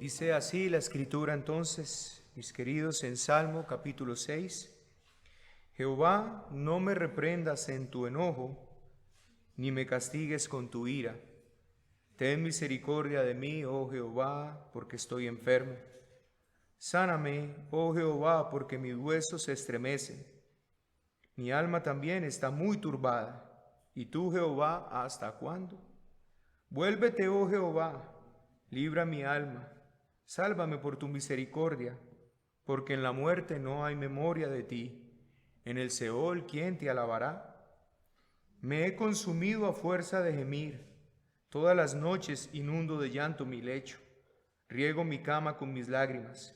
Dice así la Escritura entonces, mis queridos, en Salmo capítulo 6. Jehová, no me reprendas en tu enojo, ni me castigues con tu ira. Ten misericordia de mí, oh Jehová, porque estoy enfermo. Sáname, oh Jehová, porque mis huesos se estremecen. Mi alma también está muy turbada. ¿Y tú, Jehová, hasta cuándo? Vuélvete, oh Jehová, libra mi alma. Sálvame por tu misericordia, porque en la muerte no hay memoria de ti. En el Seol, ¿quién te alabará? Me he consumido a fuerza de gemir. Todas las noches inundo de llanto mi lecho. Riego mi cama con mis lágrimas.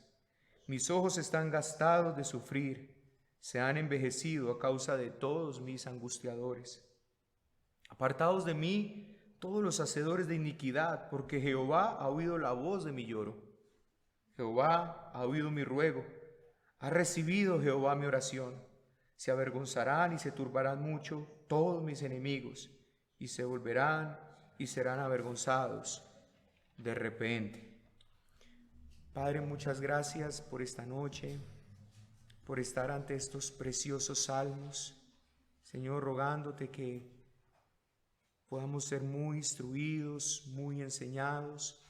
Mis ojos están gastados de sufrir. Se han envejecido a causa de todos mis angustiadores. Apartaos de mí todos los hacedores de iniquidad, porque Jehová ha oído la voz de mi lloro. Jehová ha oído mi ruego. Ha recibido Jehová mi oración. Se avergonzarán y se turbarán mucho todos mis enemigos, y se volverán y serán avergonzados de repente. Padre, muchas gracias por esta noche, por estar ante estos preciosos salmos. Señor, rogándote que podamos ser muy instruidos, muy enseñados.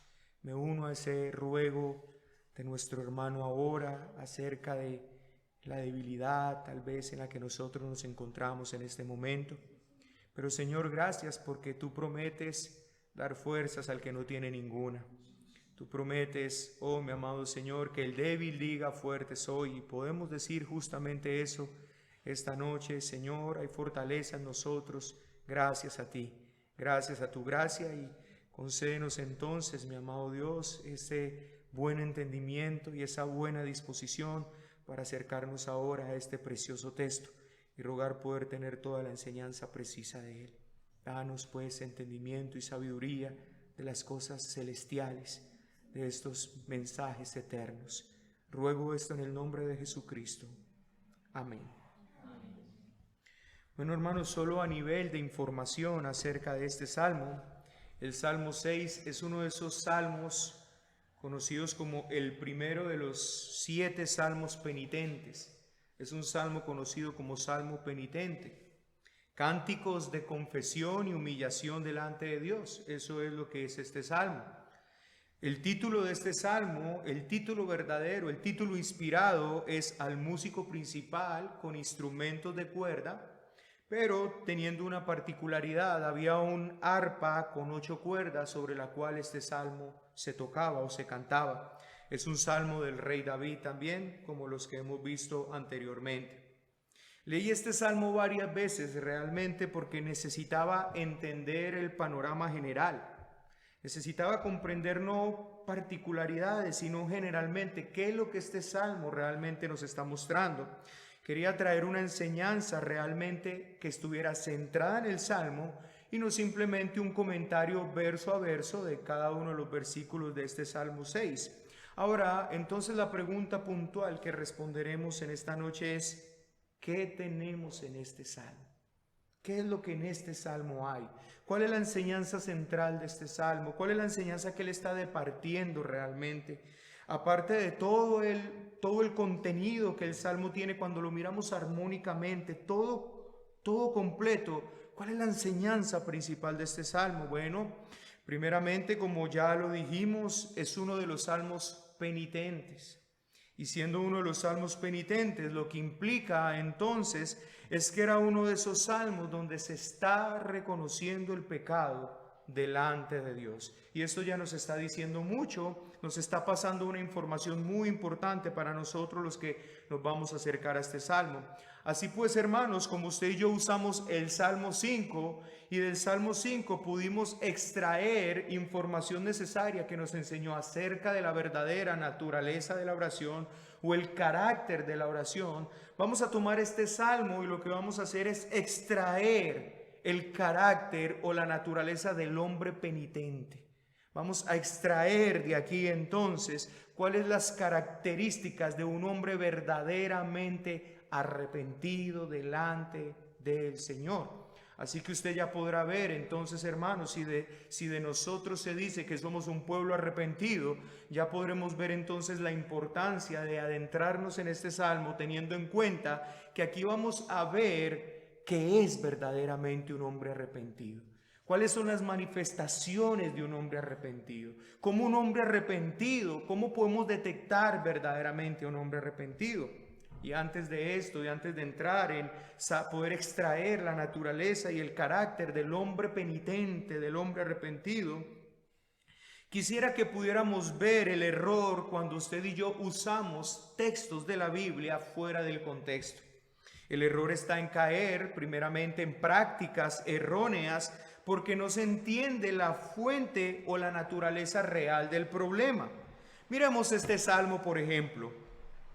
Me uno a ese ruego de nuestro hermano ahora acerca de la debilidad tal vez en la que nosotros nos encontramos en este momento. Pero Señor, gracias porque tú prometes dar fuerzas al que no tiene ninguna. Tú prometes, oh mi amado Señor, que el débil diga fuerte soy, y podemos decir justamente eso esta noche. Señor, hay fortaleza en nosotros gracias a ti, gracias a tu gracia, y concédenos entonces, mi amado Dios, ese buen entendimiento y esa buena disposición para acercarnos ahora a este precioso texto y rogar poder tener toda la enseñanza precisa de él. Danos pues entendimiento y sabiduría de las cosas celestiales, de estos mensajes eternos. Ruego esto en el nombre de Jesucristo. Amén. Bueno, hermanos, solo a nivel de información acerca de este salmo, el Salmo 6 es uno de esos salmos conocidos como el primero de los 7 salmos penitentes. Es un salmo conocido como salmo penitente. Cánticos de confesión y humillación delante de Dios. Eso es lo que es este salmo. El título de este salmo, el título verdadero, el título inspirado es al músico principal con instrumentos de cuerda, pero teniendo una particularidad. Había un arpa con 8 cuerdas sobre la cual este salmo se tocaba o se cantaba. Es un salmo del rey David también, como los que hemos visto anteriormente. Leí este salmo varias veces realmente porque necesitaba entender el panorama general. Necesitaba comprender no particularidades, sino generalmente qué es lo que este salmo realmente nos está mostrando. Quería traer una enseñanza realmente que estuviera centrada en el salmo y no simplemente un comentario verso a verso de cada uno de los versículos de este Salmo 6. Ahora, entonces la pregunta puntual que responderemos en esta noche es: ¿qué tenemos en este salmo? ¿Qué es lo que en este salmo hay? ¿Cuál es la enseñanza central de este salmo? ¿Cuál es la enseñanza que él está departiendo realmente? Aparte de todo el contenido que el salmo tiene cuando lo miramos armónicamente, todo completo, ¿cuál es la enseñanza principal de este salmo? Bueno, primeramente, como ya lo dijimos, es uno de los salmos penitentes. Y siendo uno de los salmos penitentes, lo que implica entonces es que era uno de esos salmos donde se está reconociendo el pecado delante de Dios. Y esto ya nos está diciendo mucho, nos está pasando una información muy importante para nosotros los que nos vamos a acercar a este salmo. Así pues, hermanos, como usted y yo usamos el Salmo 5, y del Salmo 5 pudimos extraer información necesaria que nos enseñó acerca de la verdadera naturaleza de la oración o el carácter de la oración, vamos a tomar este salmo y lo que vamos a hacer es extraer el carácter o la naturaleza del hombre penitente. Vamos a extraer de aquí entonces cuáles las características de un hombre verdaderamente arrepentido delante del Señor. Así que usted ya podrá ver entonces, hermanos, si de nosotros se dice que somos un pueblo arrepentido, ya podremos ver entonces la importancia de adentrarnos en este salmo, teniendo en cuenta que aquí vamos a ver qué es verdaderamente un hombre arrepentido. ¿Cuáles son las manifestaciones de un hombre arrepentido? ¿Cómo un hombre arrepentido? ¿Cómo podemos detectar verdaderamente a un hombre arrepentido? Y antes de esto, y antes de entrar en poder extraer la naturaleza y el carácter del hombre penitente, del hombre arrepentido, quisiera que pudiéramos ver el error cuando usted y yo usamos textos de la Biblia fuera del contexto. El error está en caer primeramente en prácticas erróneas porque no se entiende la fuente o la naturaleza real del problema. Miremos este salmo, por ejemplo.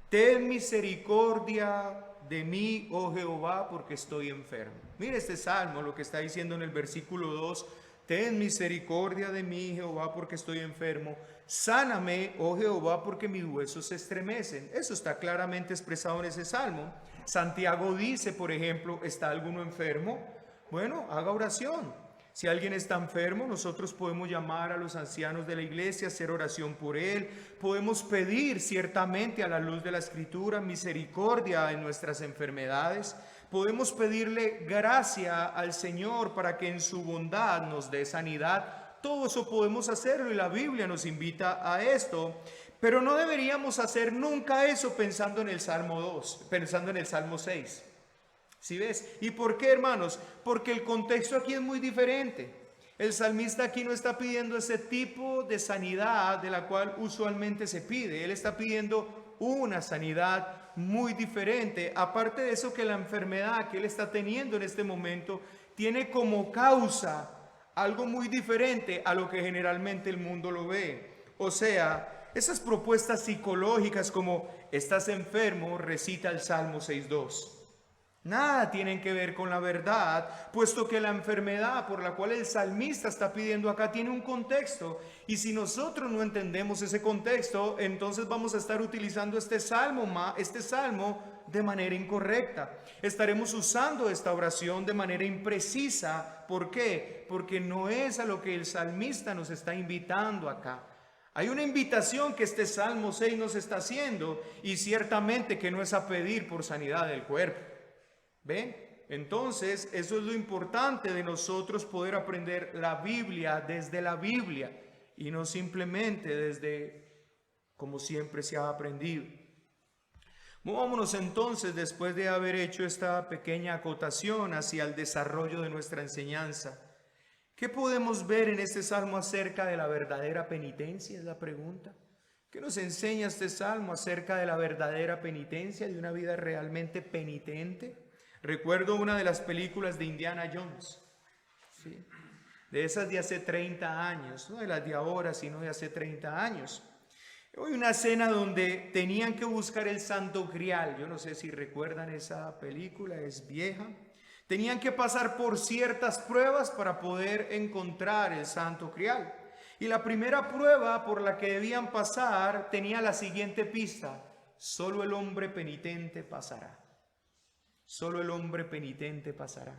Ten misericordia de mí, oh Jehová, porque estoy enfermo. Mire este salmo, lo que está diciendo en el versículo 2. Ten misericordia de mí, Jehová, porque estoy enfermo. Sáname, oh Jehová, porque mis huesos se estremecen. Eso está claramente expresado en ese salmo. Santiago dice, por ejemplo, ¿está alguno enfermo? Bueno, haga oración. Si alguien está enfermo, nosotros podemos llamar a los ancianos de la iglesia, hacer oración por él. Podemos pedir ciertamente a la luz de la Escritura misericordia en nuestras enfermedades. Podemos pedirle gracia al Señor para que en su bondad nos dé sanidad. Todo eso podemos hacerlo y la Biblia nos invita a esto. Pero no deberíamos hacer nunca eso pensando en el Salmo 2, pensando en el Salmo 6. ¿Sí ves? ¿Y por qué, hermanos? Porque el contexto aquí es muy diferente. El salmista aquí no está pidiendo ese tipo de sanidad de la cual usualmente se pide. Él está pidiendo una sanidad muy diferente. Aparte de eso, que la enfermedad que él está teniendo en este momento tiene como causa algo muy diferente a lo que generalmente el mundo lo ve. O sea, esas propuestas psicológicas como estás enfermo, recita el Salmo 6.2. Nada tienen que ver con la verdad, puesto que la enfermedad por la cual el salmista está pidiendo acá tiene un contexto. Y si nosotros no entendemos ese contexto, entonces vamos a estar utilizando este salmo de manera incorrecta. Estaremos usando esta oración de manera imprecisa. ¿Por qué? Porque no es a lo que el salmista nos está invitando acá. Hay una invitación que este Salmo 6 nos está haciendo, y ciertamente que no es a pedir por sanidad del cuerpo. ¿Ven? Entonces, eso es lo importante de nosotros, poder aprender la Biblia desde la Biblia y no simplemente desde como siempre se ha aprendido. Movámonos entonces, después de haber hecho esta pequeña acotación hacia el desarrollo de nuestra enseñanza. ¿Qué podemos ver en este salmo acerca de la verdadera penitencia? Es la pregunta. ¿Qué nos enseña este salmo acerca de la verdadera penitencia, de una vida realmente penitente? Recuerdo una de las películas de Indiana Jones, ¿sí? De esas de hace 30 años, no de las de ahora, sino de hace 30 años. Hay una escena donde tenían que buscar el Santo Grial. Yo no sé si recuerdan esa película, es vieja. Tenían que pasar por ciertas pruebas para poder encontrar el Santo Grial. Y la primera prueba por la que debían pasar tenía la siguiente pista: solo el hombre penitente pasará. Solo el hombre penitente pasará.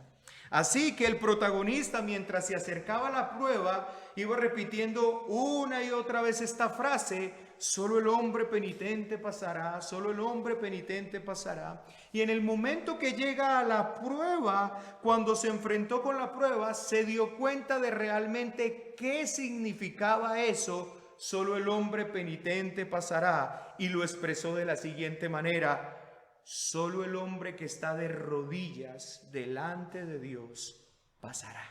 Así que el protagonista, mientras se acercaba a la prueba, iba repitiendo una y otra vez esta frase: solo el hombre penitente pasará, solo el hombre penitente pasará. Y en el momento que llega a la prueba, cuando se enfrentó con la prueba, se dio cuenta de realmente qué significaba eso: solo el hombre penitente pasará. Y lo expresó de la siguiente manera: solo el hombre que está de rodillas delante de Dios pasará.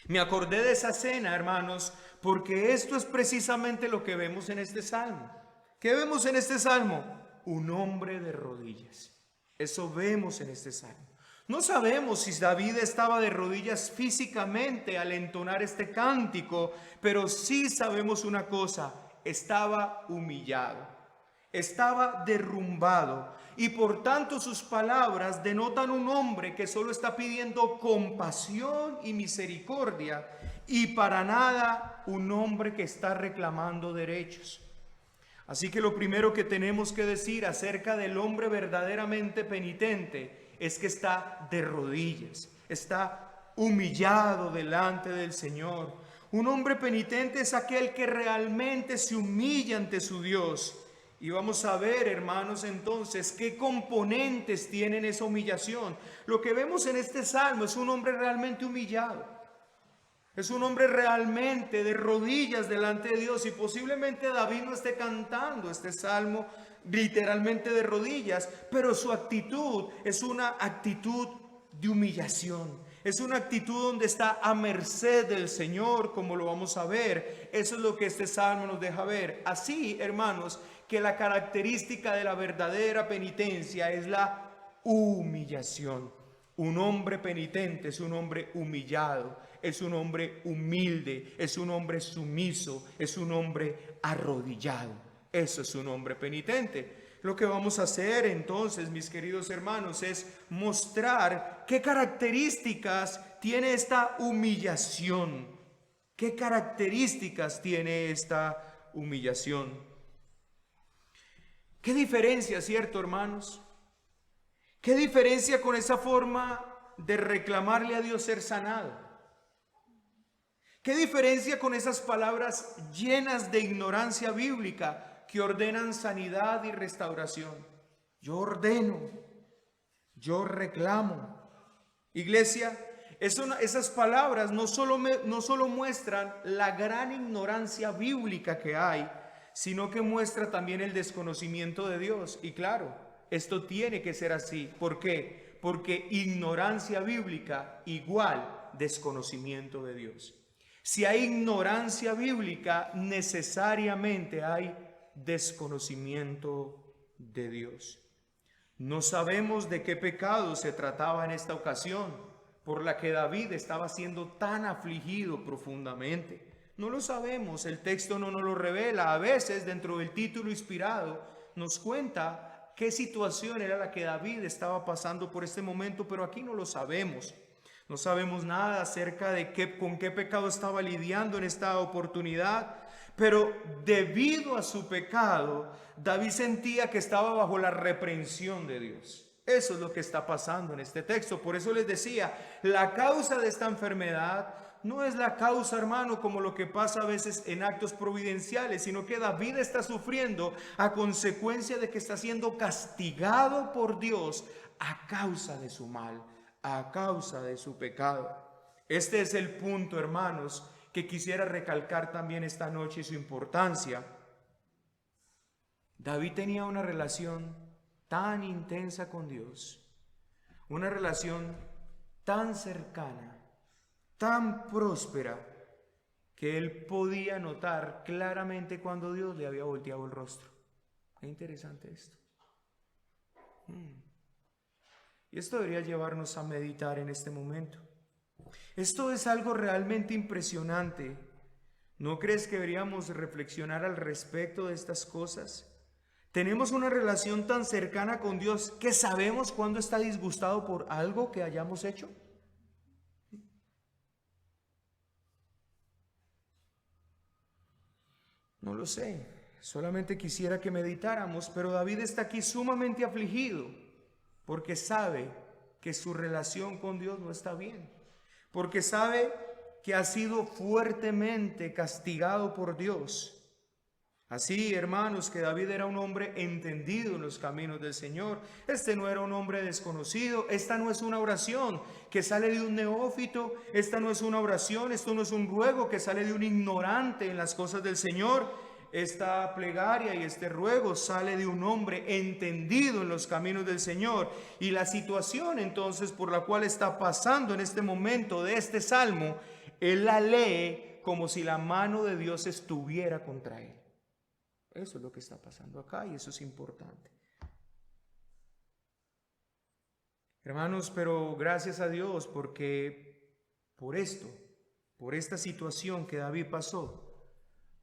Me acordé de esa escena, hermanos, porque esto es precisamente lo que vemos en este salmo. ¿Qué vemos en este salmo? Un hombre de rodillas. Eso vemos en este salmo. No sabemos si David estaba de rodillas físicamente al entonar este cántico, pero sí sabemos una cosa: estaba humillado. Estaba derrumbado, y por tanto sus palabras denotan un hombre que solo está pidiendo compasión y misericordia, y para nada un hombre que está reclamando derechos. Así que lo primero que tenemos que decir acerca del hombre verdaderamente penitente es que está de rodillas. está humillado delante del Señor. Un hombre penitente es aquel que realmente se humilla ante su Dios. Y vamos a ver, hermanos, entonces, qué componentes tienen esa humillación. Lo que vemos en este salmo es un hombre realmente humillado. Es un hombre realmente de rodillas delante de Dios. Y posiblemente David no esté cantando este salmo literalmente de rodillas, pero su actitud es una actitud de humillación. Es una actitud donde está a merced del Señor, como lo vamos a ver. Eso es lo que este salmo nos deja ver. Así, hermanos, que la característica de la verdadera penitencia es la humillación. Un hombre penitente es un hombre humillado, es un hombre humilde, es un hombre sumiso, es un hombre arrodillado. Eso es un hombre penitente. Lo que vamos a hacer entonces, mis queridos hermanos, es mostrar qué características tiene esta humillación. ¿Qué características tiene esta humillación? ¿Qué diferencia, cierto, hermanos? ¿Qué diferencia con esa forma de reclamarle a Dios ser sanado? ¿Qué diferencia con esas palabras llenas de ignorancia bíblica que ordenan sanidad y restauración? Yo ordeno, yo reclamo. Iglesia, esas palabras no solo muestran la gran ignorancia bíblica que hay, sino que muestra también el desconocimiento de Dios. Y claro, esto tiene que ser así. ¿Por qué? Porque ignorancia bíblica igual desconocimiento de Dios. Si hay ignorancia bíblica, necesariamente hay desconocimiento de Dios. No sabemos de qué pecado se trataba en esta ocasión, por la que David estaba siendo tan afligido profundamente. No lo sabemos, el texto no nos lo revela. A veces, dentro del título inspirado, nos cuenta qué situación era la que David estaba pasando por este momento, pero aquí no lo sabemos. No sabemos nada acerca de con qué pecado estaba lidiando en esta oportunidad, pero debido a su pecado, David sentía que estaba bajo la reprensión de Dios. Eso es lo que está pasando en este texto. Por eso les decía, la causa de esta enfermedad no es la causa, hermano, como lo que pasa a veces en actos providenciales, sino que David está sufriendo a consecuencia de que está siendo castigado por Dios a causa de su mal, a causa de su pecado. Este es el punto, hermanos, que quisiera recalcar también esta noche y su importancia. David tenía una relación tan intensa con Dios, una relación tan cercana, tan próspera, que él podía notar claramente cuando Dios le había volteado el rostro. Es interesante esto. Y esto debería llevarnos a meditar en este momento. Esto es algo realmente impresionante. ¿No crees que deberíamos reflexionar al respecto de estas cosas? Tenemos una relación tan cercana con Dios que sabemos cuándo está disgustado por algo que hayamos hecho. No lo sé, solamente quisiera que meditáramos, pero David está aquí sumamente afligido porque sabe que su relación con Dios no está bien, porque sabe que ha sido fuertemente castigado por Dios. Así, hermanos, que David era un hombre entendido en los caminos del Señor. Este no era un hombre desconocido. Esta no es una oración que sale de un neófito. Esta no es una oración, esto no es un ruego que sale de un ignorante en las cosas del Señor. Esta plegaria y este ruego sale de un hombre entendido en los caminos del Señor. Y la situación entonces por la cual está pasando en este momento de este salmo, él la lee como si la mano de Dios estuviera contra él. Eso es lo que está pasando acá y eso es importante. Hermanos, pero gracias a Dios porque por esta situación que David pasó,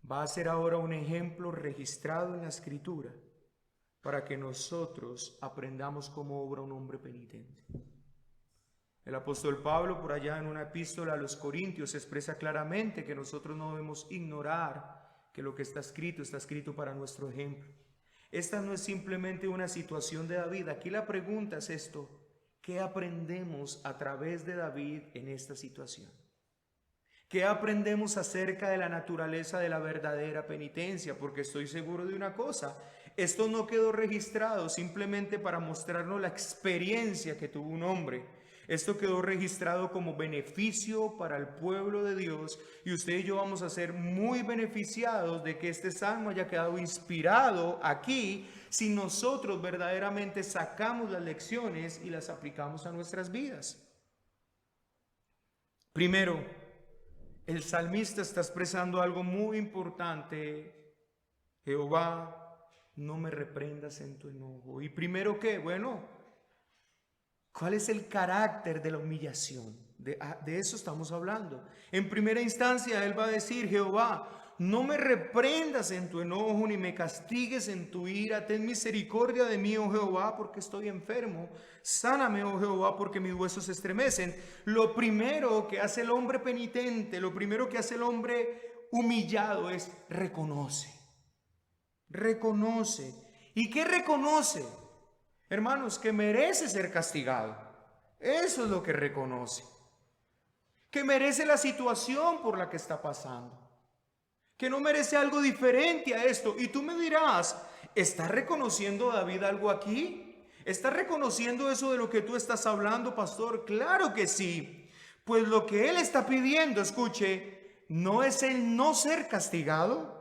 va a ser ahora un ejemplo registrado en la Escritura para que nosotros aprendamos cómo obra un hombre penitente. El apóstol Pablo, por allá en una epístola a los Corintios, expresa claramente que nosotros no debemos ignorar que lo que está escrito para nuestro ejemplo. Esta no es simplemente una situación de David. Aquí la pregunta es esto: ¿qué aprendemos a través de David en esta situación? ¿Qué aprendemos acerca de la naturaleza de la verdadera penitencia? Porque estoy seguro de una cosa, esto no quedó registrado simplemente para mostrarnos la experiencia que tuvo un hombre. Esto quedó registrado como beneficio para el pueblo de Dios, y usted y yo vamos a ser muy beneficiados de que este salmo haya quedado inspirado aquí, si nosotros verdaderamente sacamos las lecciones y las aplicamos a nuestras vidas. Primero, el salmista está expresando algo muy importante. Jehová, no me reprendas en tu enojo. Y primero, ¿qué? Bueno, ¿cuál es el carácter de la humillación? De eso estamos hablando. En primera instancia, él va a decir: Jehová, no me reprendas en tu enojo, ni me castigues en tu ira. Ten misericordia de mí, oh Jehová, porque estoy enfermo. Sáname, oh Jehová, porque mis huesos se estremecen. Lo primero que hace el hombre penitente, lo primero que hace el hombre humillado es reconoce. Reconoce. ¿Y qué reconoce? Hermanos, que merece ser castigado. Eso es lo que reconoce. Que merece la situación por la que está pasando. Que no merece algo diferente a esto. Y tú me dirás, ¿está reconociendo David algo aquí? ¿Está reconociendo eso de lo que tú estás hablando, pastor? Claro que sí. Pues lo que él está pidiendo, escuche, no es el no ser castigado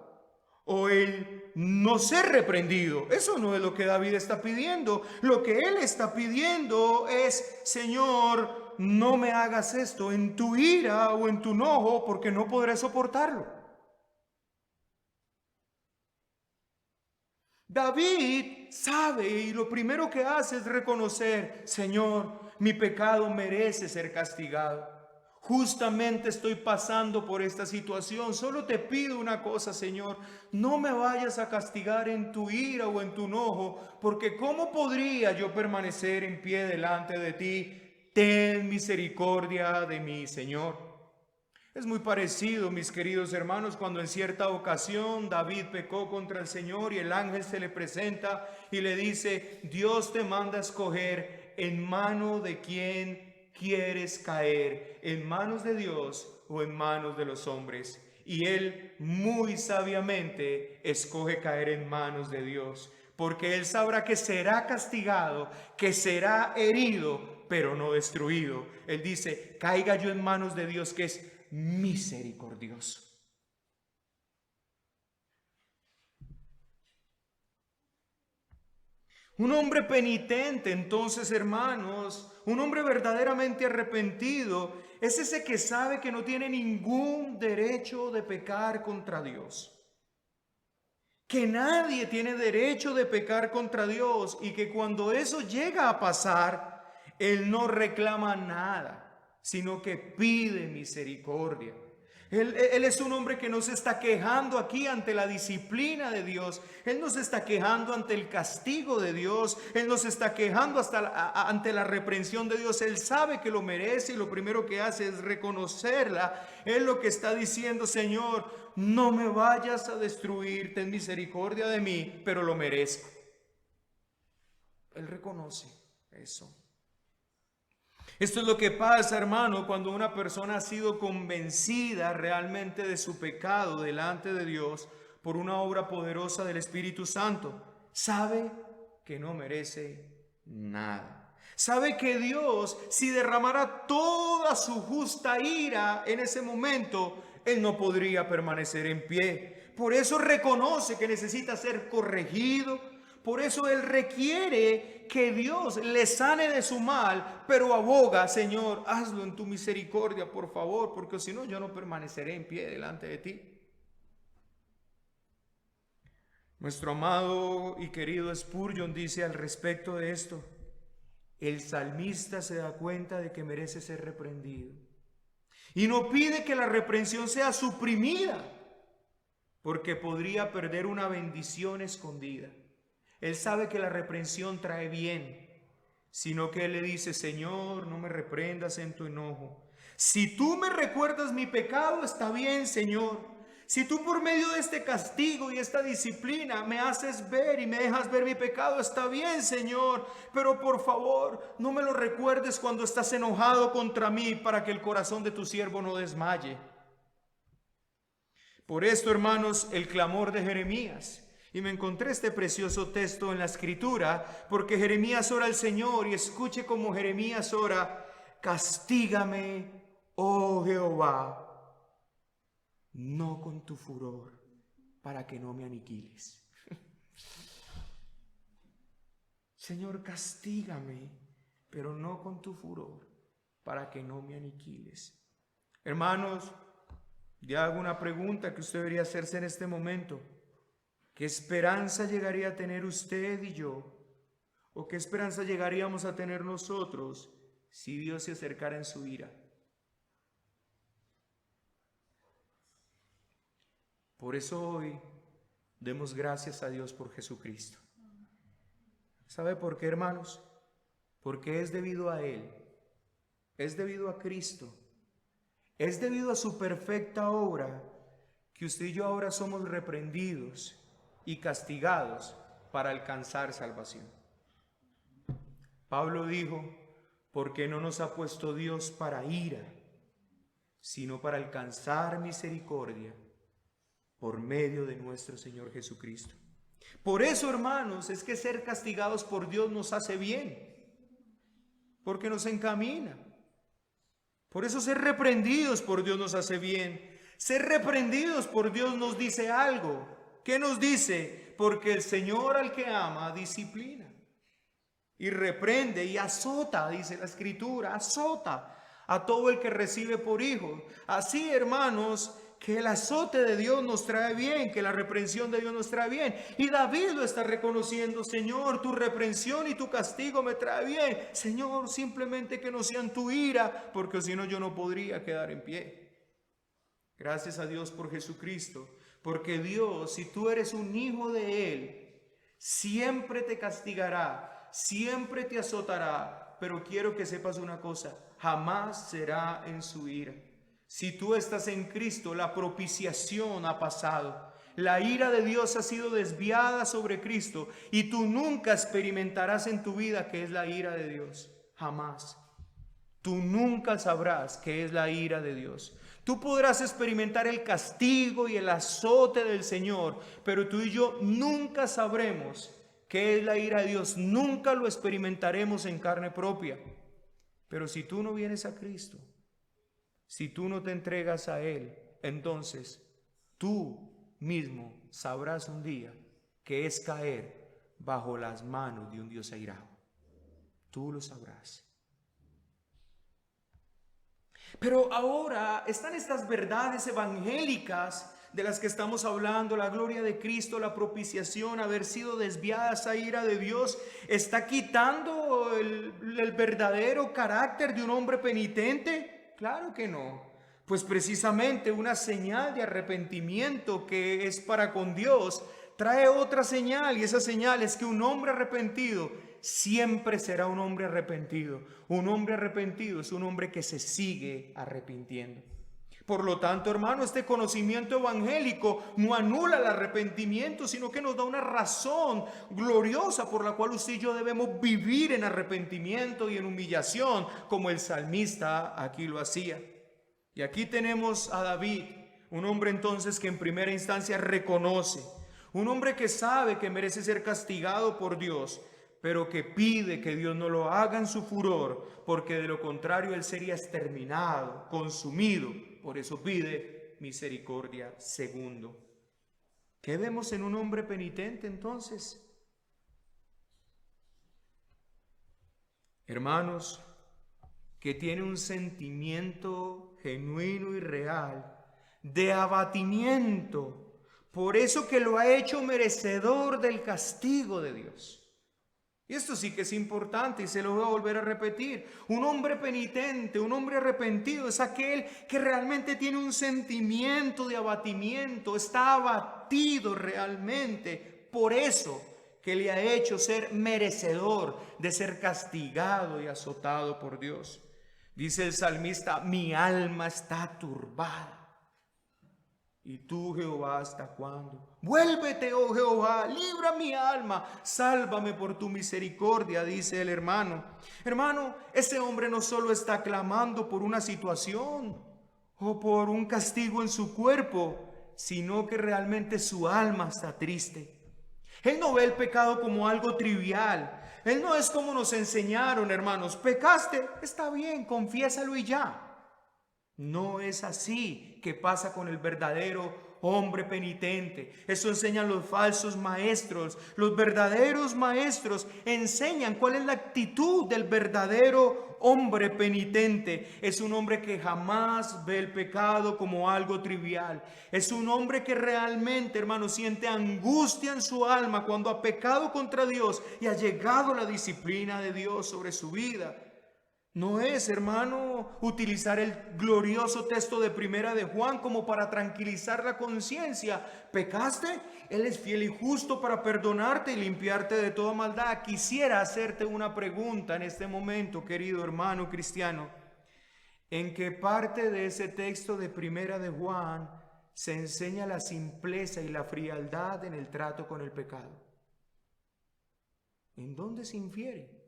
o el no ser reprendido. Eso no es lo que David está pidiendo. Lo que él está pidiendo es: Señor, no me hagas esto en tu ira o en tu enojo, porque no podré soportarlo. David sabe, y lo primero que hace es reconocer: Señor, mi pecado merece ser castigado. Justamente estoy pasando por esta situación. Solo te pido una cosa, Señor: no me vayas a castigar en tu ira o en tu enojo, porque ¿cómo podría yo permanecer en pie delante de ti? Ten misericordia de mí, Señor. Es muy parecido, mis queridos hermanos, cuando en cierta ocasión David pecó contra el Señor y el ángel se le presenta y le dice: Dios te manda a escoger en mano de quién quieres caer, en manos de Dios o en manos de los hombres. Y él muy sabiamente escoge caer en manos de Dios, porque él sabrá que será castigado, que será herido, pero no destruido. Él dice: caiga yo en manos de Dios, que es misericordioso. Un hombre penitente, entonces, hermanos, un hombre verdaderamente arrepentido, es ese que sabe que no tiene ningún derecho de pecar contra Dios. Que nadie tiene derecho de pecar contra Dios, y que cuando eso llega a pasar, él no reclama nada, sino que pide misericordia. Él es un hombre que no se está quejando aquí ante la disciplina de Dios. Él no se está quejando ante el castigo de Dios. Él no se está quejando ante la reprensión de Dios. Él sabe que lo merece y lo primero que hace es reconocerla. Él lo que está diciendo: Señor, no me vayas a destruir, ten misericordia de mí, pero lo merezco. Él reconoce eso. Esto es lo que pasa, hermano, cuando una persona ha sido convencida realmente de su pecado delante de Dios por una obra poderosa del Espíritu Santo. Sabe que no merece nada. Sabe que Dios, si derramara toda su justa ira en ese momento, él no podría permanecer en pie. Por eso reconoce que necesita ser corregido. Por eso él requiere que Dios le sane de su mal, pero aboga: Señor, hazlo en tu misericordia, por favor, porque si no, yo no permaneceré en pie delante de ti. Nuestro amado y querido Spurgeon dice al respecto de esto: el salmista se da cuenta de que merece ser reprendido y no pide que la reprensión sea suprimida, porque podría perder una bendición escondida. Él sabe que la reprensión trae bien, sino que él le dice: Señor, no me reprendas en tu enojo. Si tú me recuerdas mi pecado, está bien, Señor. Si tú por medio de este castigo y esta disciplina me haces ver y me dejas ver mi pecado, está bien, Señor, pero por favor no me lo recuerdes cuando estás enojado contra mí, para que el corazón de tu siervo no desmaye. Por esto, hermanos, el clamor de Jeremías. Y me encontré este precioso texto en la Escritura, porque Jeremías ora al Señor, y escuche cómo Jeremías ora: castígame, oh Jehová, no con tu furor, para que no me aniquiles. Señor, castígame, pero no con tu furor, para que no me aniquiles. Hermanos, ya hago una pregunta que usted debería hacerse en este momento. ¿Qué esperanza llegaría a tener usted y yo? ¿O qué esperanza llegaríamos a tener nosotros si Dios se acercara en su ira? Por eso hoy demos gracias a Dios por Jesucristo. ¿Sabe por qué, hermanos? Porque es debido a Él, es debido a Cristo, es debido a su perfecta obra que usted y yo ahora somos reprendidos y castigados para alcanzar salvación. Pablo dijo: porque no nos ha puesto Dios para ira, sino para alcanzar misericordia por medio de nuestro Señor Jesucristo. Por eso, hermanos, es que ser castigados por Dios nos hace bien, porque nos encamina. Por eso ser reprendidos por Dios nos hace bien. Ser reprendidos por Dios nos dice algo. ¿Qué nos dice? Porque el Señor al que ama disciplina y reprende y azota, dice la Escritura, azota a todo el que recibe por hijo. Así, hermanos, que el azote de Dios nos trae bien, que la reprensión de Dios nos trae bien. Y David lo está reconociendo: Señor, tu reprensión y tu castigo me trae bien. Señor, simplemente que no sean tu ira, porque si no yo no podría quedar en pie. Gracias a Dios por Jesucristo, porque Dios, si tú eres un hijo de Él, siempre te castigará, siempre te azotará, pero quiero que sepas una cosa: jamás será en su ira. Si tú estás en Cristo, la propiciación ha pasado. La ira de Dios ha sido desviada sobre Cristo y tú nunca experimentarás en tu vida qué es la ira de Dios. Jamás. Tú nunca sabrás qué es la ira de Dios. Tú podrás experimentar el castigo y el azote del Señor, pero tú y yo nunca sabremos qué es la ira de Dios. Nunca lo experimentaremos en carne propia. Pero si tú no vienes a Cristo, si tú no te entregas a Él, entonces tú mismo sabrás un día que es caer bajo las manos de un Dios airado. Tú lo sabrás. Pero ahora están estas verdades evangélicas de las que estamos hablando: la gloria de Cristo, la propiciación, haber sido desviada esa ira de Dios. ¿Está quitando el verdadero carácter de un hombre penitente? Claro que no. Pues precisamente una señal de arrepentimiento que es para con Dios trae otra señal, y esa señal es que un hombre arrepentido siempre será un hombre arrepentido. Un hombre arrepentido es un hombre que se sigue arrepintiendo. Por lo tanto, hermano, este conocimiento evangélico no anula el arrepentimiento, sino que nos da una razón gloriosa por la cual usted y yo debemos vivir en arrepentimiento y en humillación, como el salmista aquí lo hacía. Y aquí tenemos a David, un hombre entonces que en primera instancia reconoce, un hombre que sabe que merece ser castigado por Dios, pero que pide que Dios no lo haga en su furor, porque de lo contrario él sería exterminado, consumido. Por eso pide misericordia. Segundo, ¿qué vemos en un hombre penitente entonces? Hermanos, que tiene un sentimiento genuino y real de abatimiento, por eso que lo ha hecho merecedor del castigo de Dios. Y esto sí que es importante y se lo voy a volver a repetir. Un hombre penitente, un hombre arrepentido es aquel que realmente tiene un sentimiento de abatimiento, está abatido realmente por eso que le ha hecho ser merecedor de ser castigado y azotado por Dios. Dice el salmista: mi alma está turbada. ¿Y tú, Jehová, hasta cuándo? Vuélvete, oh Jehová, libra mi alma, sálvame por tu misericordia, dice el hermano. Hermano, ese hombre no solo está clamando por una situación o por un castigo en su cuerpo, sino que realmente su alma está triste. Él no ve el pecado como algo trivial. Él no es como nos enseñaron, hermanos. Pecaste, está bien, confiésalo y ya. No es así que pasa con el verdadero hombre penitente. Eso enseñan los falsos maestros. Los verdaderos maestros enseñan cuál es la actitud del verdadero hombre penitente. Es un hombre que jamás ve el pecado como algo trivial. Es un hombre que realmente, hermano, siente angustia en su alma cuando ha pecado contra Dios y ha llegado la disciplina de Dios sobre su vida. No es, hermano, utilizar el glorioso texto de Primera de Juan como para tranquilizar la conciencia. ¿Pecaste? Él es fiel y justo para perdonarte y limpiarte de toda maldad. Quisiera hacerte una pregunta en este momento, querido hermano cristiano. ¿En qué parte de ese texto de Primera de Juan se enseña la simpleza y la frialdad en el trato con el pecado? ¿En dónde se infiere?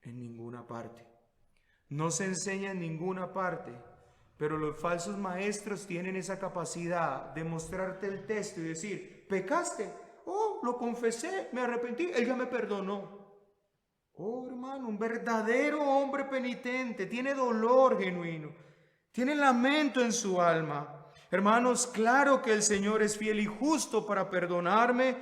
En ninguna parte. No se enseña en ninguna parte, pero los falsos maestros tienen esa capacidad de mostrarte el texto y decir, pecaste, oh, lo confesé, me arrepentí, él ya me perdonó. Oh, hermano, un verdadero hombre penitente tiene dolor genuino, tiene lamento en su alma. Hermanos, claro que el Señor es fiel y justo para perdonarme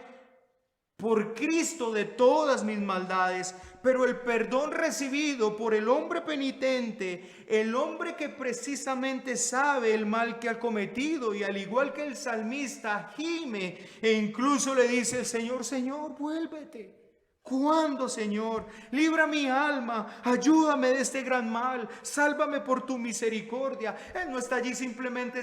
por Cristo de todas mis maldades, pero el perdón recibido por el hombre penitente, el hombre que precisamente sabe el mal que ha cometido y al igual que el salmista gime e incluso le dice el Señor, Señor, vuélvete. ¿Cuándo, Señor? Libra mi alma, ayúdame de este gran mal, sálvame por tu misericordia. Él no está allí simplemente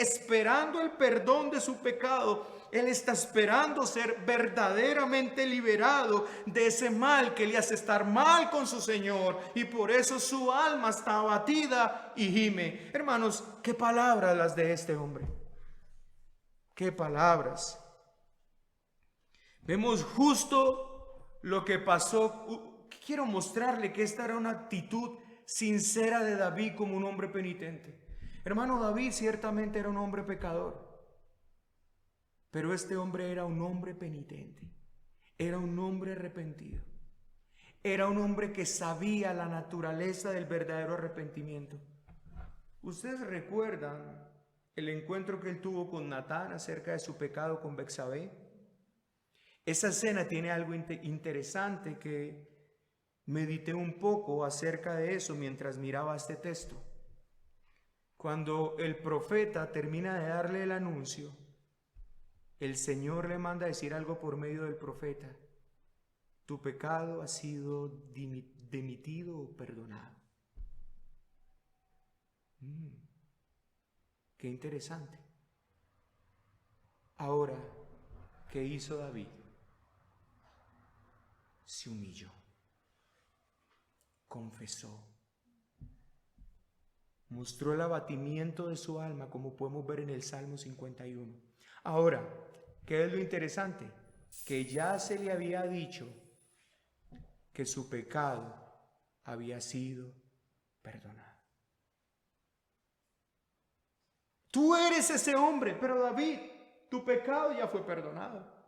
esperando el perdón de su pecado. Él está esperando ser verdaderamente liberado de ese mal que le hace estar mal con su Señor. Y por eso su alma está abatida y gime. Hermanos, qué palabras las de este hombre. Qué palabras. Vemos justo lo que pasó. Quiero mostrarle que esta era una actitud sincera de David como un hombre penitente. Hermano, David ciertamente era un hombre pecador. Pero este hombre era un hombre penitente, era un hombre arrepentido, era un hombre que sabía la naturaleza del verdadero arrepentimiento. Ustedes recuerdan el encuentro que él tuvo con Natán acerca de su pecado con Betsabé. Esa escena tiene algo interesante que medité un poco acerca de eso mientras miraba este texto. Cuando el profeta termina de darle el anuncio, el Señor le manda a decir algo por medio del profeta. Tu pecado ha sido dimitido o perdonado. Qué interesante. Ahora, ¿qué hizo David? Se humilló, confesó, mostró el abatimiento de su alma, como podemos ver en el Salmo 51. Ahora, ¿qué es lo interesante? Que ya se le había dicho que su pecado había sido perdonado. Tú eres ese hombre, pero David, tu pecado ya fue perdonado.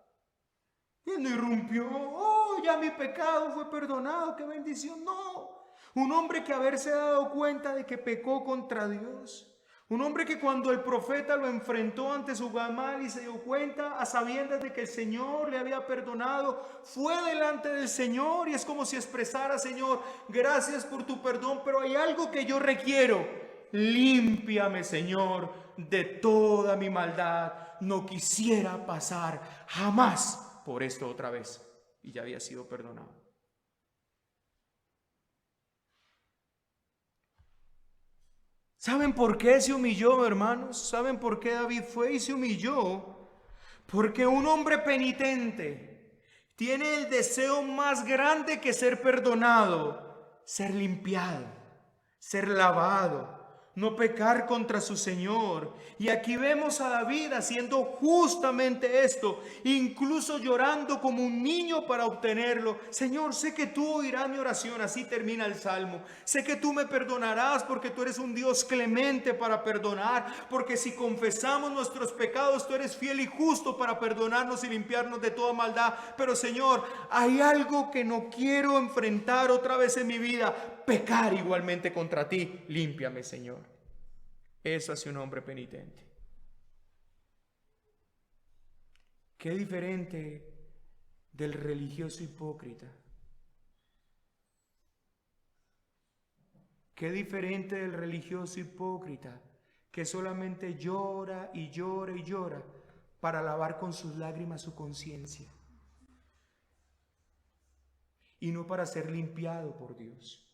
Y él no irrumpió, oh, ya mi pecado fue perdonado, qué bendición. No, un hombre que haberse dado cuenta de que pecó contra Dios. Un hombre que cuando el profeta lo enfrentó ante su mal y se dio cuenta a sabiendas de que el Señor le había perdonado, fue delante del Señor y es como si expresara, Señor, gracias por tu perdón, pero hay algo que yo requiero. Límpiame, Señor, de toda mi maldad. No quisiera pasar jamás por esto otra vez. Y ya había sido perdonado. ¿Saben por qué se humilló, hermanos? ¿Saben por qué David fue y se humilló? Porque un hombre penitente tiene el deseo más grande que ser perdonado, ser limpiado, ser lavado. no pecar contra su Señor. Y aquí vemos a David haciendo justamente esto, incluso llorando como un niño para obtenerlo. Señor, sé que tú oirás mi oración, así termina el Salmo. Sé que tú me perdonarás porque tú eres un Dios clemente para perdonar, porque si confesamos nuestros pecados, tú eres fiel y justo para perdonarnos y limpiarnos de toda maldad. Pero Señor, hay algo que no quiero enfrentar otra vez en mi vida, pecar igualmente contra ti. Límpiame, Señor. Eso hace un hombre penitente. Qué diferente del religioso hipócrita. Qué diferente del religioso hipócrita que solamente llora y llora y llora para lavar con sus lágrimas su conciencia y no para ser limpiado por Dios.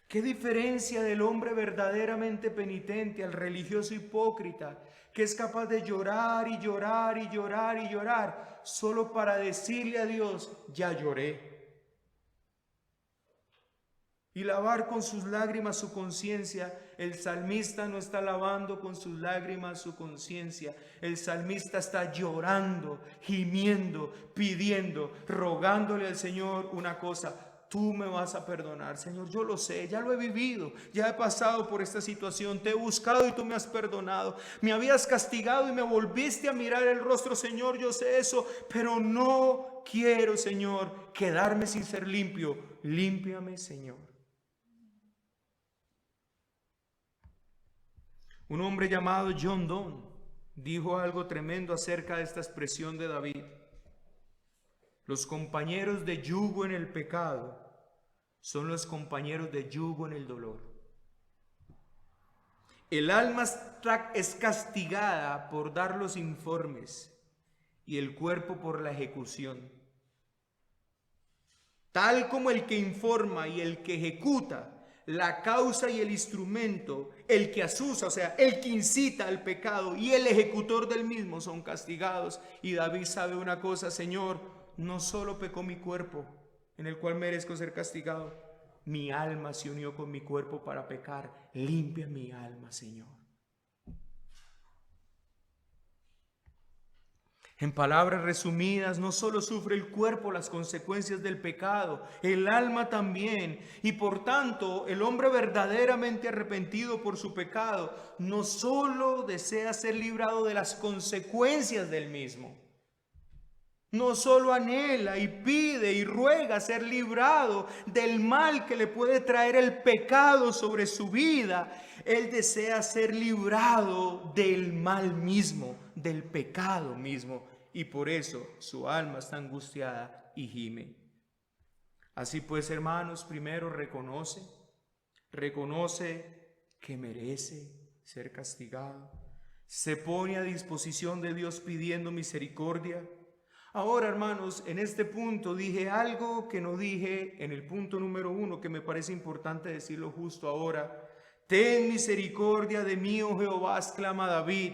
¿Qué diferencia del hombre verdaderamente penitente al religioso hipócrita que es capaz de llorar y llorar y llorar y llorar solo para decirle a Dios, ya lloré? Y lavar con sus lágrimas su conciencia. El salmista no está lavando con sus lágrimas su conciencia. El salmista está llorando, gimiendo, pidiendo, rogándole al Señor una cosa. Tú me vas a perdonar, Señor, yo lo sé, ya lo he vivido, ya he pasado por esta situación, te he buscado y tú me has perdonado. Me habías castigado y me volviste a mirar el rostro, Señor, yo sé eso, pero no quiero, Señor, quedarme sin ser limpio. Límpiame, Señor. Un hombre llamado John Donne dijo algo tremendo acerca de esta expresión de David. Los compañeros de yugo en el pecado son los compañeros de yugo en el dolor. El alma es castigada por dar los informes y el cuerpo por la ejecución. Tal como el que informa y el que ejecuta, la causa y el instrumento, el que asusa, o sea, el que incita al pecado y el ejecutor del mismo son castigados. Y David sabe una cosa, Señor, no solo pecó mi cuerpo, en el cual merezco ser castigado, mi alma se unió con mi cuerpo para pecar. Limpia mi alma, Señor. En palabras resumidas, no solo sufre el cuerpo las consecuencias del pecado, el alma también. Y por tanto, el hombre verdaderamente arrepentido por su pecado no solo desea ser librado de las consecuencias del mismo, no solo anhela y pide y ruega ser librado del mal que le puede traer el pecado sobre su vida. Él desea ser librado del mal mismo, del pecado mismo. Y por eso su alma está angustiada y gime. Así pues, hermanos, primero reconoce que merece ser castigado. Se pone a disposición de Dios pidiendo misericordia. Ahora, hermanos, en este punto dije algo que no dije en el punto número 1, que me parece importante decirlo justo ahora. Ten misericordia de mí, oh Jehová, exclama David.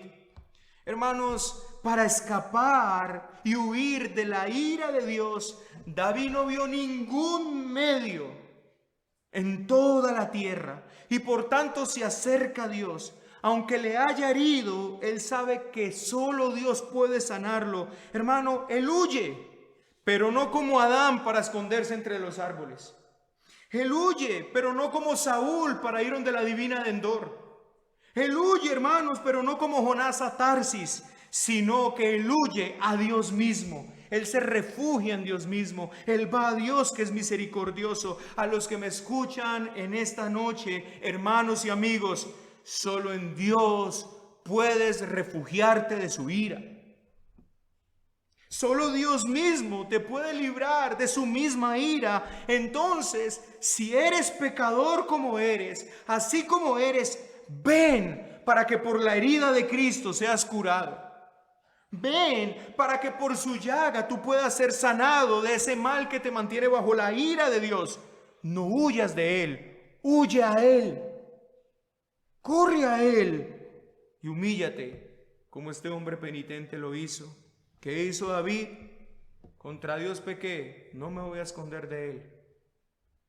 Hermanos, para escapar y huir de la ira de Dios, David no vio ningún medio en toda la tierra y por tanto se acerca a Dios. Aunque le haya herido, él sabe que solo Dios puede sanarlo. Hermano, él huye, pero no como Adán para esconderse entre los árboles. Él huye, pero no como Saúl para ir donde la divina de Endor. Él huye, hermanos, pero no como Jonás a Tarsis, sino que él huye a Dios mismo. Él se refugia en Dios mismo. Él va a Dios que es misericordioso. A los que me escuchan en esta noche, hermanos y amigos, solo en Dios puedes refugiarte de su ira. Solo Dios mismo te puede librar de su misma ira. Entonces, si eres pecador como eres, así como eres, ven para que por la herida de Cristo seas curado. Ven para que por su llaga tú puedas ser sanado de ese mal que te mantiene bajo la ira de Dios. No huyas de Él, huye a Él. Corre a Él y humíllate como este hombre penitente lo hizo. ¿Qué hizo David? Contra Dios pequé, no me voy a esconder de Él,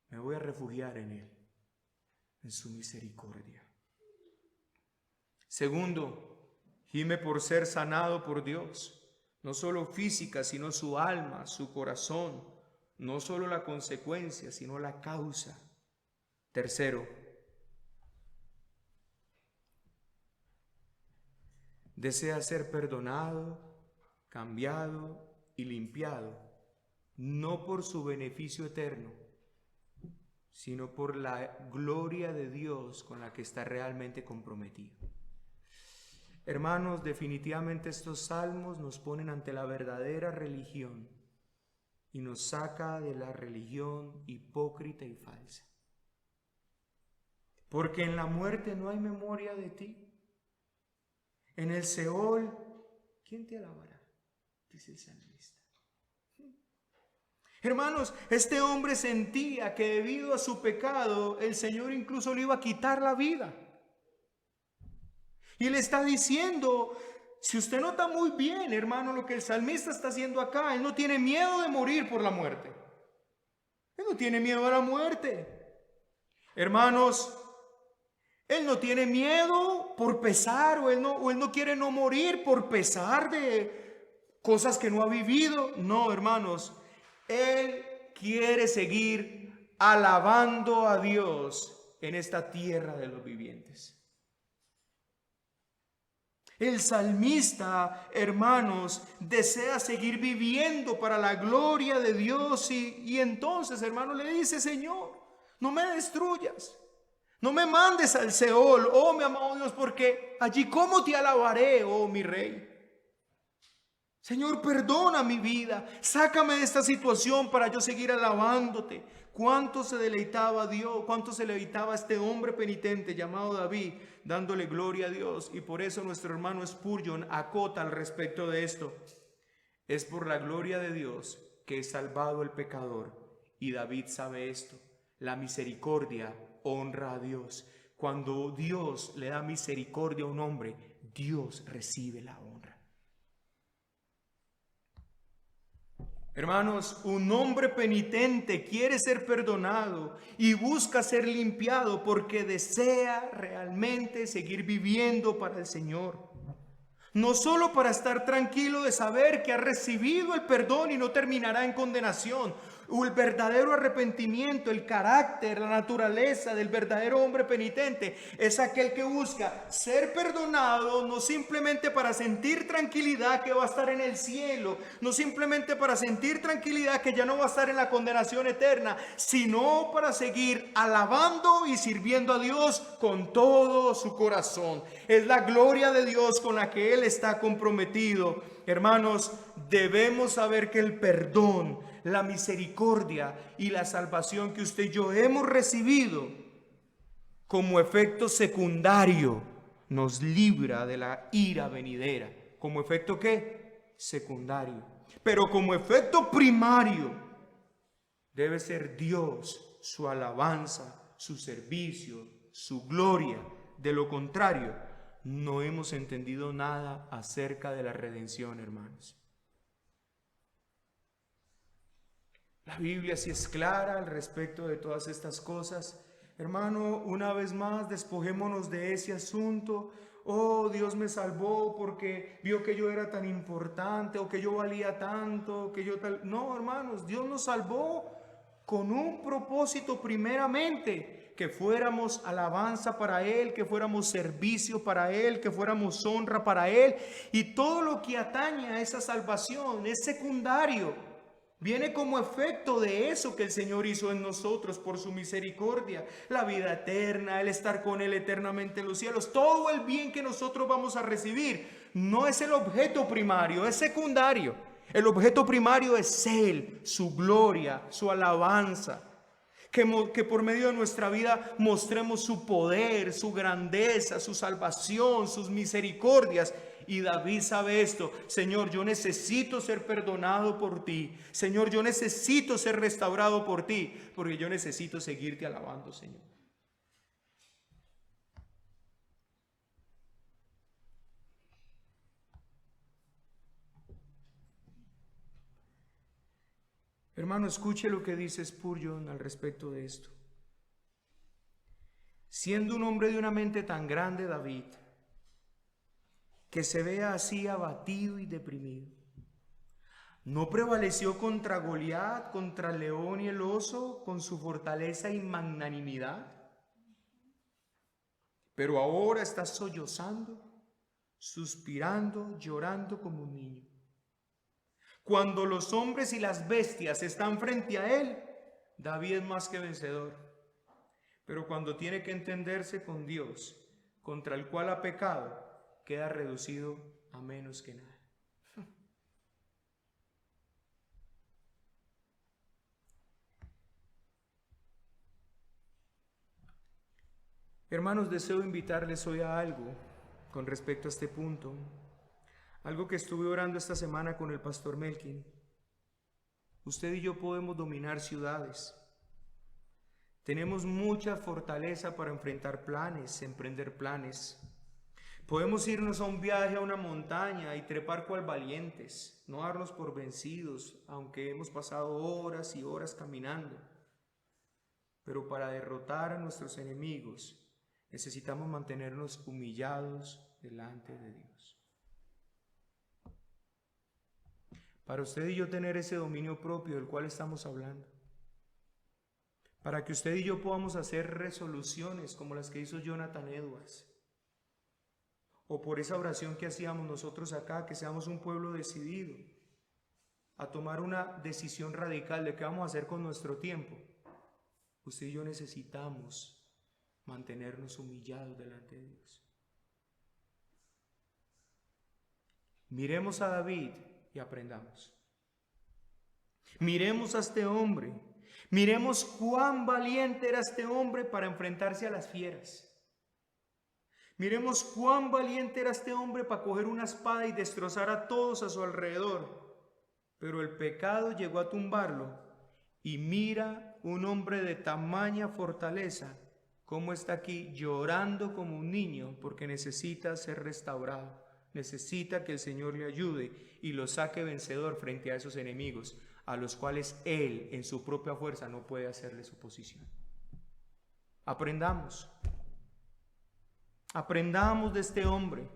me voy a refugiar en Él. en su misericordia. Segundo, gime por ser sanado por Dios, no solo física, sino su alma, su corazón, no solo la consecuencia, sino la causa. Tercero, desea ser perdonado, cambiado y limpiado, no por su beneficio eterno, sino por la gloria de Dios con la que está realmente comprometido. Hermanos, definitivamente estos salmos nos ponen ante la verdadera religión y nos saca de la religión hipócrita y falsa. Porque en la muerte no hay memoria de ti. En el Seol, ¿quién te alabará? Dice el salmista. Hermanos, este hombre sentía que debido a su pecado, el Señor incluso le iba a quitar la vida. Y le está diciendo, si usted nota muy bien, hermano, lo que el salmista está haciendo acá, él no tiene miedo de morir por la muerte. Él no tiene miedo a la muerte. Hermanos, él no tiene miedo por pesar, o él no quiere no morir por pesar de cosas que no ha vivido. No, hermanos, él quiere seguir alabando a Dios en esta tierra de los vivientes. El salmista, hermanos, desea seguir viviendo para la gloria de Dios y entonces, hermano, le dice, Señor, no me destruyas, no me mandes al Seol, oh mi amado Dios, porque allí cómo te alabaré, oh mi Rey. Señor, perdona mi vida, sácame de esta situación para yo seguir alabándote. Cuánto se deleitaba Dios, cuánto se deleitaba este hombre penitente llamado David, dándole gloria a Dios. Y por eso nuestro hermano Spurgeon acota al respecto de esto. Es por la gloria de Dios que es salvado el pecador. Y David sabe esto. La misericordia honra a Dios. Cuando Dios le da misericordia a un hombre, Dios recibe la honra. Hermanos, un hombre penitente quiere ser perdonado y busca ser limpiado porque desea realmente seguir viviendo para el Señor. No solo para estar tranquilo de saber que ha recibido el perdón y no terminará en condenación. El verdadero arrepentimiento, el carácter, la naturaleza del verdadero hombre penitente es aquel que busca ser perdonado no simplemente para sentir tranquilidad que va a estar en el cielo, no simplemente para sentir tranquilidad que ya no va a estar en la condenación eterna, sino para seguir alabando y sirviendo a Dios con todo su corazón. Es la gloria de Dios con la que Él está comprometido. Hermanos, debemos saber que el perdón, la misericordia y la salvación que usted y yo hemos recibido como efecto secundario nos libra de la ira venidera. ¿Como efecto qué? Secundario. Pero como efecto primario debe ser Dios, su alabanza, su servicio, su gloria. De lo contrario, no hemos entendido nada acerca de la redención, hermanos. La Biblia sí es clara al respecto de todas estas cosas. Hermano, una vez más, despojémonos de ese asunto. Oh, Dios me salvó porque vio que yo era tan importante o que yo valía tanto, que yo tal... No, hermanos, Dios nos salvó con un propósito primeramente, que fuéramos alabanza para Él, que fuéramos servicio para Él, que fuéramos honra para Él. Y todo lo que atañe a esa salvación es secundario. Viene como efecto de eso que el Señor hizo en nosotros por su misericordia. La vida eterna, el estar con Él eternamente en los cielos. Todo el bien que nosotros vamos a recibir no es el objeto primario, es secundario. El objeto primario es Él, su gloria, su alabanza. Que por medio de nuestra vida mostremos su poder, su grandeza, su salvación, sus misericordias. Y David sabe esto. Señor, yo necesito ser perdonado por ti. Señor, yo necesito ser restaurado por ti, porque yo necesito seguirte alabando, Señor. Hermano, escuche lo que dice Spurgeon al respecto de esto. Siendo un hombre de una mente tan grande, David, que se vea así abatido y deprimido, ¿no prevaleció contra Goliat, contra el león y el oso, con su fortaleza y magnanimidad? Pero ahora está sollozando, suspirando, llorando como un niño. Cuando los hombres y las bestias están frente a él, David es más que vencedor. Pero cuando tiene que entenderse con Dios, contra el cual ha pecado, queda reducido a menos que nada. Hermanos, deseo invitarles hoy a algo con respecto a este punto. Algo que estuve orando esta semana con el pastor Melkin. Usted y yo podemos dominar ciudades. Tenemos mucha fortaleza para enfrentar planes, emprender planes. Podemos irnos a un viaje a una montaña y trepar cual valientes, no darnos por vencidos, aunque hemos pasado horas y horas caminando. Pero para derrotar a nuestros enemigos, necesitamos mantenernos humillados delante de Dios. Para usted y yo tener ese dominio propio del cual estamos hablando, para que usted y yo podamos hacer resoluciones como las que hizo Jonathan Edwards, o por esa oración que hacíamos nosotros acá, que seamos un pueblo decidido a tomar una decisión radical de qué vamos a hacer con nuestro tiempo. Usted y yo necesitamos mantenernos humillados delante de Dios. Miremos a David y aprendamos. Miremos a este hombre. Miremos cuán valiente era este hombre para enfrentarse a las fieras. Miremos cuán valiente era este hombre para coger una espada y destrozar a todos a su alrededor. Pero el pecado llegó a tumbarlo. Y mira un hombre de tamaña fortaleza, cómo está aquí llorando como un niño porque necesita ser restaurado. Necesita que el Señor le ayude y lo saque vencedor frente a esos enemigos, a los cuales él en su propia fuerza no puede hacerles oposición. Aprendamos. Aprendamos de este hombre.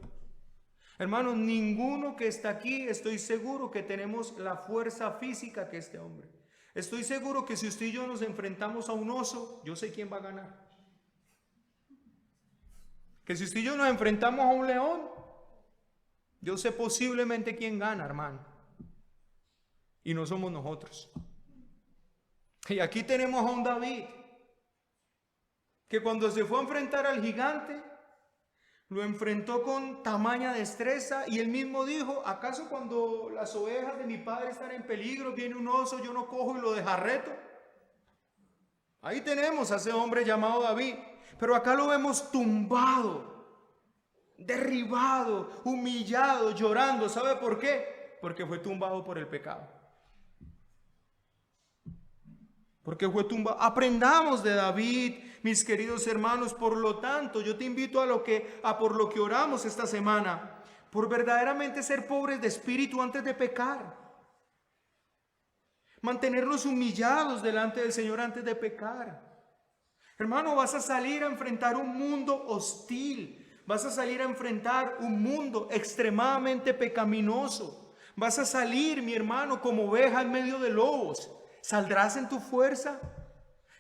Hermanos, ninguno que está aquí, estoy seguro que tenemos la fuerza física que este hombre. Estoy seguro que si usted y yo nos enfrentamos a un oso, yo sé quién va a ganar. Que si usted y yo nos enfrentamos a un león, yo sé posiblemente quién gana, hermano. Y no somos nosotros. Y aquí tenemos a un David, que cuando se fue a enfrentar al gigante, lo enfrentó con tamaña destreza y él mismo dijo, ¿acaso cuando las ovejas de mi padre están en peligro, viene un oso, yo no cojo y lo desjarreto? Ahí tenemos a ese hombre llamado David, pero acá lo vemos tumbado, derribado, humillado, llorando. ¿Sabe por qué? Porque fue tumbado por el pecado. Porque fue tumbado. Aprendamos de David, mis queridos hermanos. Por lo tanto, yo te invito a por lo que oramos esta semana, por verdaderamente ser pobres de espíritu antes de pecar. Mantenernos humillados delante del Señor antes de pecar. Hermano, vas a salir a enfrentar un mundo hostil. Vas a salir a enfrentar un mundo extremadamente pecaminoso. Vas a salir, mi hermano, como oveja en medio de lobos. ¿Saldrás en tu fuerza?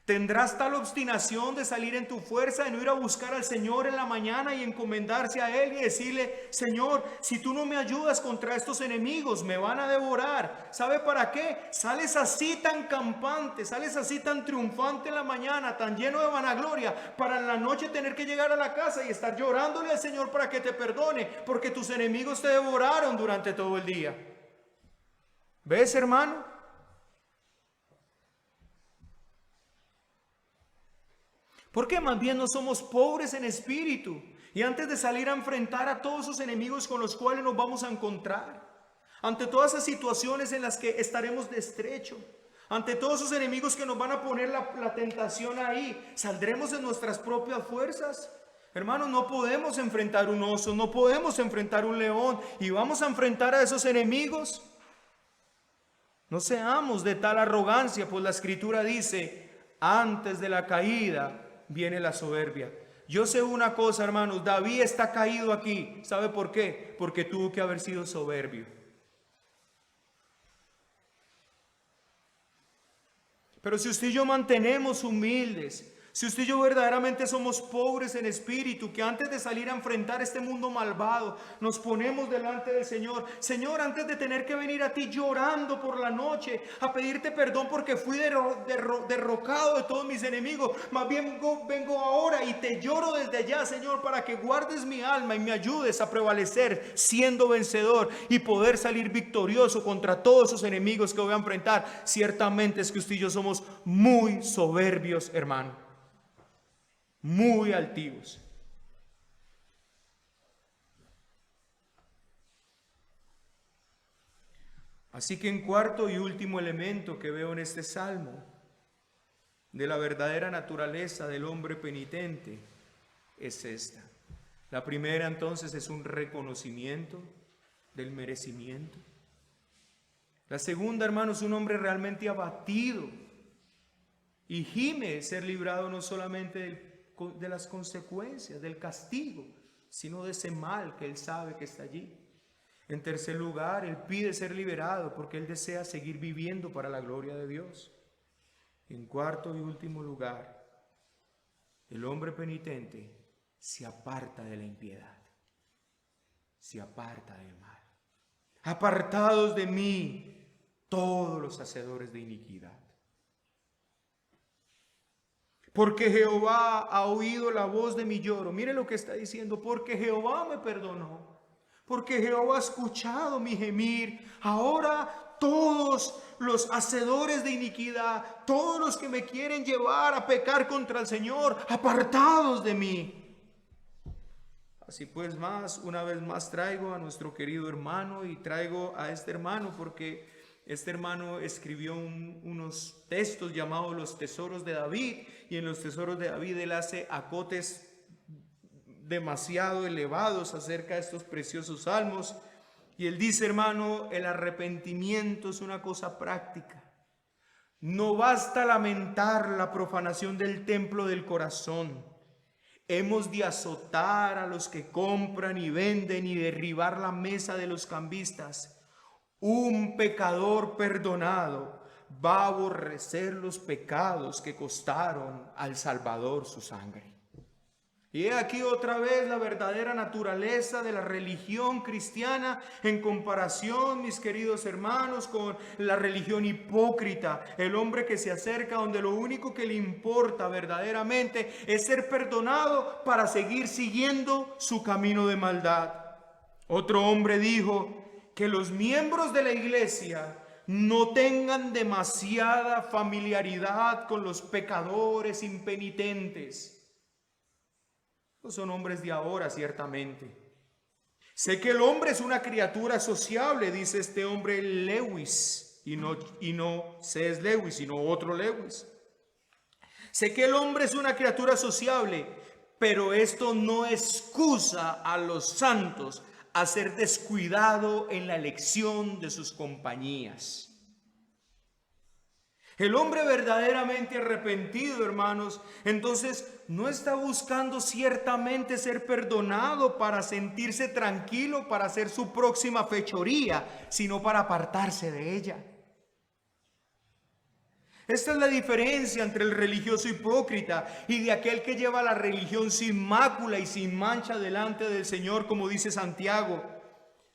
¿Tendrás tal obstinación de salir en tu fuerza, de no ir a buscar al Señor en la mañana y encomendarse a Él y decirle, Señor, si tú no me ayudas contra estos enemigos, me van a devorar? ¿Sabe para qué? Sales así tan campante, sales así tan triunfante en la mañana, tan lleno de vanagloria, para en la noche tener que llegar a la casa y estar llorándole al Señor para que te perdone, porque tus enemigos te devoraron durante todo el día. ¿Ves, hermano? Porque más bien no somos pobres en espíritu. Y antes de salir a enfrentar a todos esos enemigos con los cuales nos vamos a encontrar, ante todas esas situaciones en las que estaremos de estrecho, ante todos esos enemigos que nos van a poner la tentación ahí, ¿saldremos en nuestras propias fuerzas? Hermanos, no podemos enfrentar un oso, no podemos enfrentar un león, y vamos a enfrentar a esos enemigos. No seamos de tal arrogancia, pues la Escritura dice, antes de la caída viene la soberbia. Yo sé una cosa, hermanos, David está caído aquí. ¿Sabe por qué? Porque tuvo que haber sido soberbio. Pero si usted y yo mantenemos humildes, si usted y yo verdaderamente somos pobres en espíritu, que antes de salir a enfrentar este mundo malvado, nos ponemos delante del Señor. Señor, antes de tener que venir a ti llorando por la noche, a pedirte perdón porque fui derrocado de todos mis enemigos, más bien vengo ahora y te lloro desde allá, Señor, para que guardes mi alma y me ayudes a prevalecer siendo vencedor y poder salir victorioso contra todos esos enemigos que voy a enfrentar. Ciertamente es que usted y yo somos muy soberbios, hermano. Muy altivos. Así que en cuarto y último elemento que veo en este salmo de la verdadera naturaleza del hombre penitente es esta. La primera entonces es un reconocimiento del merecimiento. La segunda, hermanos, es un hombre realmente abatido y gime ser librado no solamente de las consecuencias, del castigo, sino de ese mal que él sabe que está allí. En tercer lugar, él pide ser liberado porque él desea seguir viviendo para la gloria de Dios. En cuarto y último lugar, el hombre penitente se aparta de la impiedad, se aparta del mal. Apartados de mí, todos los hacedores de iniquidad. Porque Jehová ha oído la voz de mi lloro. Mire lo que está diciendo. Porque Jehová me perdonó. Porque Jehová ha escuchado mi gemir. Ahora todos los hacedores de iniquidad, todos los que me quieren llevar a pecar contra el Señor, apartados de mí. Así pues, una vez más traigo a nuestro querido hermano y traigo a este hermano porque este hermano escribió unos textos llamados los tesoros de David, y en los tesoros de David él hace acotes demasiado elevados acerca de estos preciosos salmos. Y él dice, hermano, el arrepentimiento es una cosa práctica. No basta lamentar la profanación del templo del corazón. Hemos de azotar a los que compran y venden y derribar la mesa de los cambistas. Un pecador perdonado va a aborrecer los pecados que costaron al Salvador su sangre. Y he aquí otra vez la verdadera naturaleza de la religión cristiana en comparación, mis queridos hermanos, con la religión hipócrita. El hombre que se acerca donde lo único que le importa verdaderamente es ser perdonado para seguir siguiendo su camino de maldad. Otro hombre dijo que los miembros de la iglesia no tengan demasiada familiaridad con los pecadores impenitentes. No son hombres de ahora, ciertamente. Sé que el hombre es una criatura sociable, dice este hombre Lewis, y no C.S. Lewis, sino otro Lewis. Sé que el hombre es una criatura sociable, pero esto no excusa a los santos a ser descuidado en la elección de sus compañías. El hombre verdaderamente arrepentido, hermanos, entonces no está buscando ciertamente ser perdonado para sentirse tranquilo, para hacer su próxima fechoría, sino para apartarse de ella. Esta es la diferencia entre el religioso hipócrita y de aquel que lleva la religión sin mácula y sin mancha delante del Señor, como dice Santiago.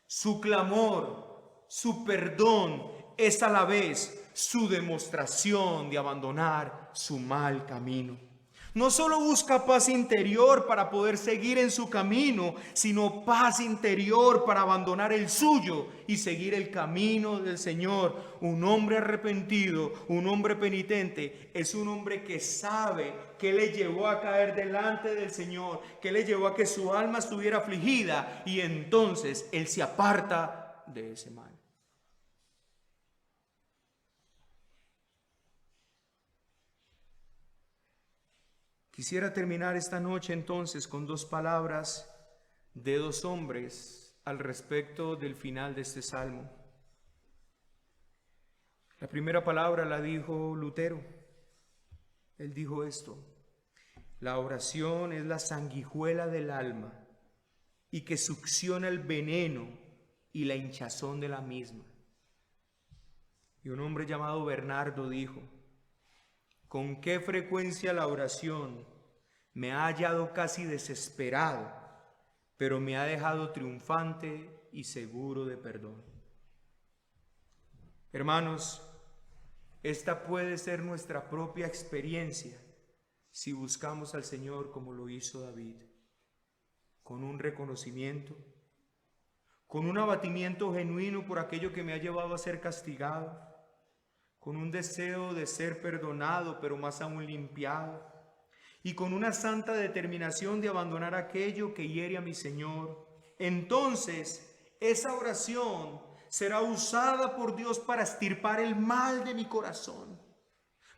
Su clamor, su perdón es a la vez su demostración de abandonar su mal camino. No solo busca paz interior para poder seguir en su camino, sino paz interior para abandonar el suyo y seguir el camino del Señor. Un hombre arrepentido, un hombre penitente, es un hombre que sabe que le llevó a caer delante del Señor, que le llevó a que su alma estuviera afligida, y entonces él se aparta de ese mal. Quisiera terminar esta noche entonces con dos palabras de dos hombres al respecto del final de este salmo. La primera palabra la dijo Lutero. Él dijo esto: La oración es la sanguijuela del alma y que succiona el veneno y la hinchazón de la misma. Y un hombre llamado Bernardo dijo: con qué frecuencia la oración me ha hallado casi desesperado, pero me ha dejado triunfante y seguro de perdón. Hermanos, esta puede ser nuestra propia experiencia si buscamos al Señor como lo hizo David, con un reconocimiento, con un abatimiento genuino por aquello que me ha llevado a ser castigado, con un deseo de ser perdonado, pero más aún limpiado, y con una santa determinación de abandonar aquello que hiere a mi Señor. Entonces, esa oración será usada por Dios para extirpar el mal de mi corazón,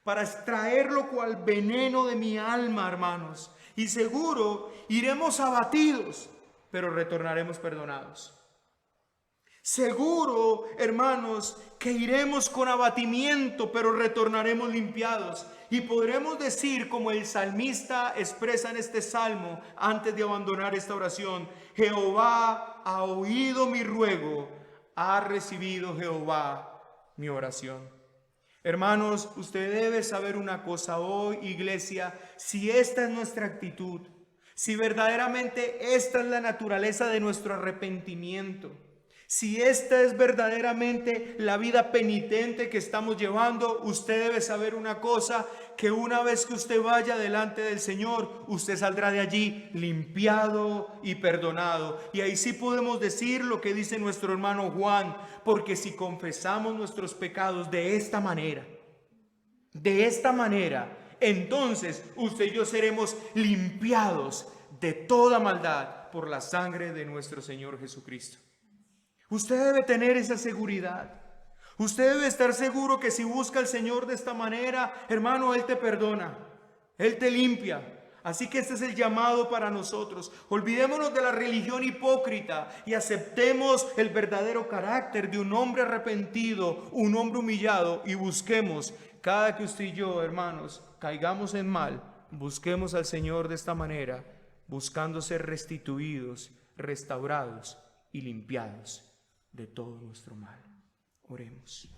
para extraerlo cual veneno de mi alma, hermanos. Y seguro iremos abatidos, pero retornaremos perdonados. Seguro, hermanos, que iremos con abatimiento, pero retornaremos limpiados. Y podremos decir, como el salmista expresa en este salmo, antes de abandonar esta oración: Jehová ha oído mi ruego, ha recibido Jehová mi oración. Hermanos, usted debe saber una cosa hoy, iglesia: si esta es nuestra actitud, si verdaderamente esta es la naturaleza de nuestro arrepentimiento, si esta es verdaderamente la vida penitente que estamos llevando, usted debe saber una cosa: que una vez que usted vaya delante del Señor, usted saldrá de allí limpiado y perdonado. Y ahí sí podemos decir lo que dice nuestro hermano Juan: porque si confesamos nuestros pecados de esta manera, entonces usted y yo seremos limpiados de toda maldad por la sangre de nuestro Señor Jesucristo. Usted debe tener esa seguridad. Usted debe estar seguro que si busca al Señor de esta manera, hermano, Él te perdona, Él te limpia. Así que este es el llamado para nosotros. Olvidémonos de la religión hipócrita y aceptemos el verdadero carácter de un hombre arrepentido, un hombre humillado, y busquemos, cada que usted y yo, hermanos, caigamos en mal, busquemos al Señor de esta manera, buscando ser restituidos, restaurados y limpiados de todo nuestro mal. Oremos.